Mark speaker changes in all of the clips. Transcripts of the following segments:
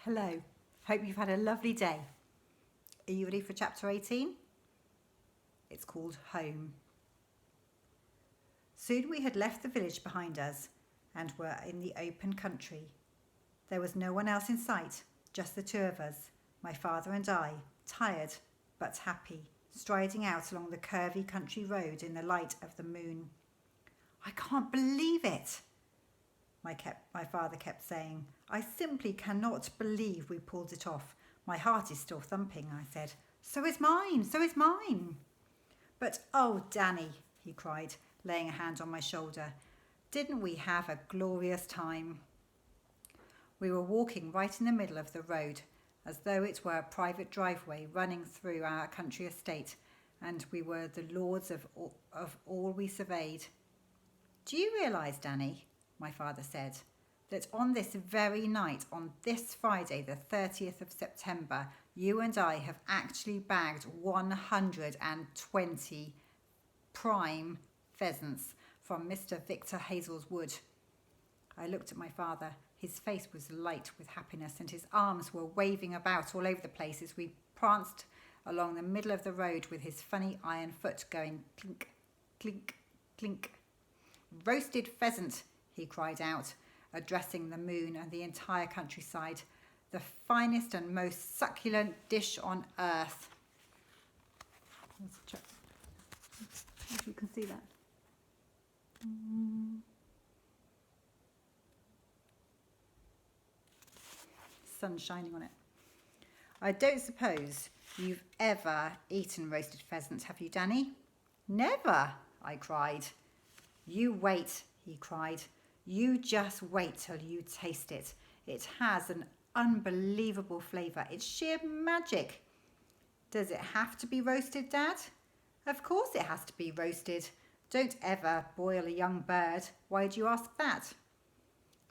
Speaker 1: Hello, hope you've had a lovely day. Are you ready for chapter 18? It's called Home. Soon we had left the village behind us and were in the open country. There was no one else in sight, just the two of us, my father and I, tired but happy, striding out along the curvy country road in the light of the moon. I can't believe it, my father kept saying. I simply cannot believe we pulled it off. My heart is still thumping, I said. So is mine. But oh, Danny, he cried, laying a hand on my shoulder. Didn't we have a glorious time? We were walking right in the middle of the road, as though it were a private driveway running through our country estate, and we were the lords of all we surveyed. Do you realise, Danny, my father said, that on this very night, on this Friday, the 30th of September, you and I have actually bagged 120 prime pheasants from Mr. Victor Hazel's wood. I looked at my father. His face was light with happiness and his arms were waving about all over the place as we pranced along the middle of the road with his funny iron foot going clink, clink, clink. Roasted pheasant, he cried out, addressing the moon and the entire countryside. The finest and most succulent dish on earth. Let's check. If you can see that. Sun shining on it. I don't suppose you've ever eaten roasted pheasant, have you, Danny? Never, I cried. You wait, he cried. You just wait till you taste it. It has an unbelievable flavour. It's sheer magic. Does it have to be roasted, Dad? Of course it has to be roasted. Don't ever boil a young bird. Why do you ask that?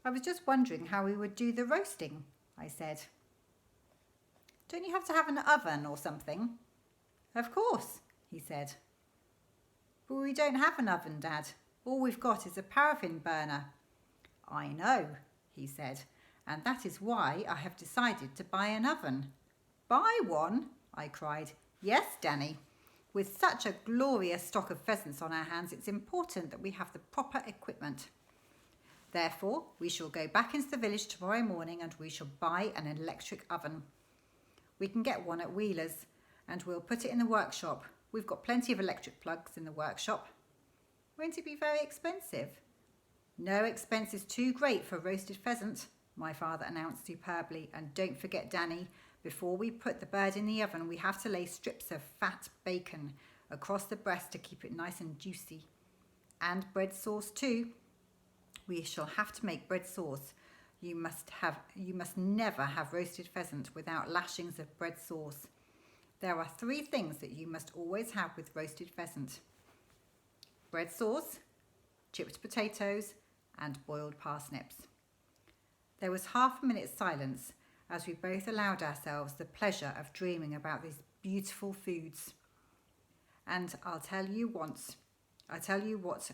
Speaker 1: I was just wondering how we would do the roasting, I said. Don't you have to have an oven or something? Of course, he said. But we don't have an oven, Dad. All we've got is a paraffin burner. I know, he said, and that is why I have decided to buy an oven. Buy one? I cried. Yes, Danny. With such a glorious stock of pheasants on our hands, it's important that we have the proper equipment. Therefore, we shall go back into the village tomorrow morning and we shall buy an electric oven. We can get one at Wheeler's and we'll put it in the workshop. We've got plenty of electric plugs in the workshop. Won't it be very expensive? No expense is too great for roasted pheasant, my father announced superbly. And don't forget, Danny, before we put the bird in the oven, we have to lay strips of fat bacon across the breast to keep it nice and juicy. And bread sauce too. We shall have to make bread sauce. You must never have roasted pheasant without lashings of bread sauce. There are 3 things that you must always have with roasted pheasant. Bread sauce, chipped potatoes, and boiled parsnips. There was half a minute's silence as we both allowed ourselves the pleasure of dreaming about these beautiful foods. And I'll tell you what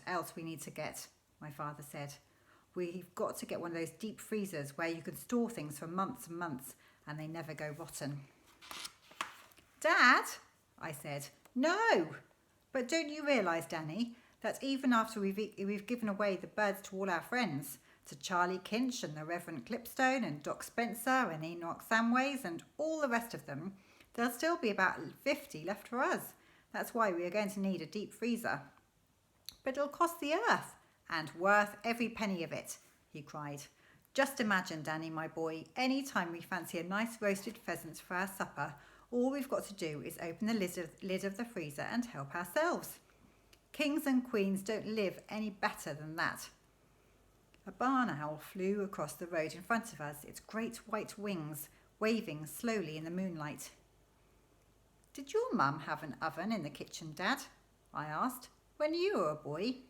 Speaker 1: else we need to get, my father said. We've got to get one of those deep freezers where you can store things for months and months and they never go rotten. Dad, I said. No, but don't you realise, Danny, that even after we've given away the birds to all our friends, to Charlie Kinch and the Reverend Clipstone and Doc Spencer and Enoch Samways and all the rest of them, there'll still be about 50 left for us. That's why we are going to need a deep freezer. But it'll cost the earth, and worth every penny of it, he cried. Just imagine, Danny, my boy, any time we fancy a nice roasted pheasant for our supper, all we've got to do is open the lid of the freezer and help ourselves. Kings and queens don't live any better than that. A barn owl flew across the road in front of us, its great white wings waving slowly in the moonlight. Did your mum have an oven in the kitchen, Dad? I asked, when you were a boy.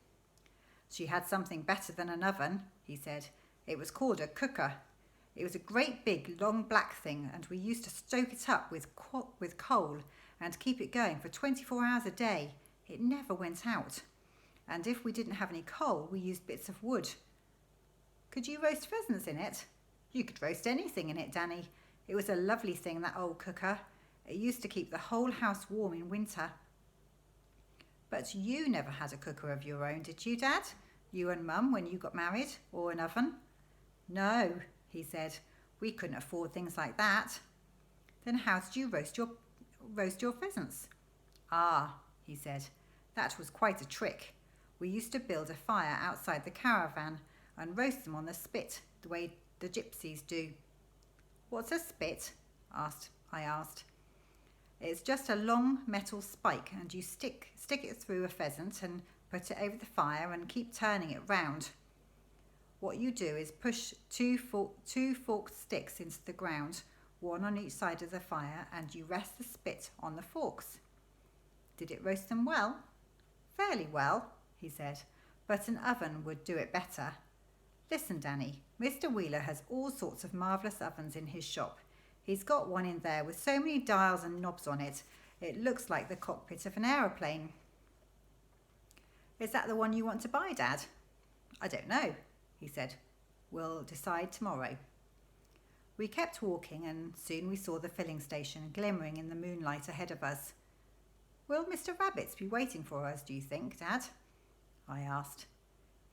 Speaker 1: She had something better than an oven, he said. It was called a cooker. It was a great big long black thing and we used to stoke it up with coal and keep it going for 24 hours a day. It never went out. And if we didn't have any coal, we used bits of wood. Could you roast pheasants in it? You could roast anything in it, Danny. It was a lovely thing, that old cooker. It used to keep the whole house warm in winter. But you never had a cooker of your own, did you, Dad? You and Mum when you got married, or an oven? No, he said. We couldn't afford things like that. Then how did you roast your pheasants? Ah, he said, that was quite a trick. We used to build a fire outside the caravan and roast them on the spit, the way the gypsies do. What's a spit? I asked. It's just a long metal spike, and you stick it through a pheasant and put it over the fire and keep turning it round. What you do is push two forked sticks into the ground, one on each side of the fire, and you rest the spit on the forks. Did it roast them well? Fairly well, he said, but an oven would do it better. Listen, Danny, Mr. Wheeler has all sorts of marvellous ovens in his shop. He's got one in there with so many dials and knobs on it, it looks like the cockpit of an aeroplane. Is that the one you want to buy, Dad? I don't know, he said. We'll decide tomorrow. We kept walking, and soon we saw the filling station glimmering in the moonlight ahead of us. Will Mr. Rabbit be waiting for us, do you think, Dad? I asked.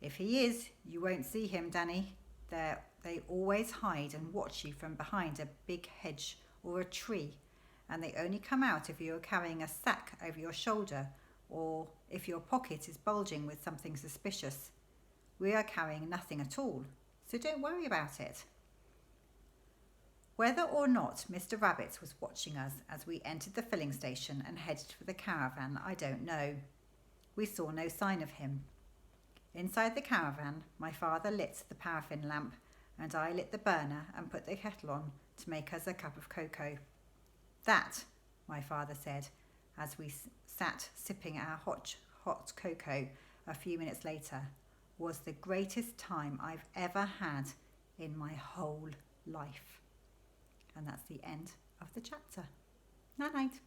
Speaker 1: If he is, you won't see him, Danny. They always hide and watch you from behind a big hedge or a tree, and they only come out if you are carrying a sack over your shoulder or if your pocket is bulging with something suspicious. We are carrying nothing at all, so don't worry about it. Whether or not Mr. Rabbit was watching us as we entered the filling station and headed for the caravan, I don't know. We saw no sign of him. Inside the caravan, my father lit the paraffin lamp, and I lit the burner and put the kettle on to make us a cup of cocoa. That, my father said, as we sat sipping our hot cocoa a few minutes later, was the greatest time I've ever had in my whole life. And that's the end of the chapter. Night night.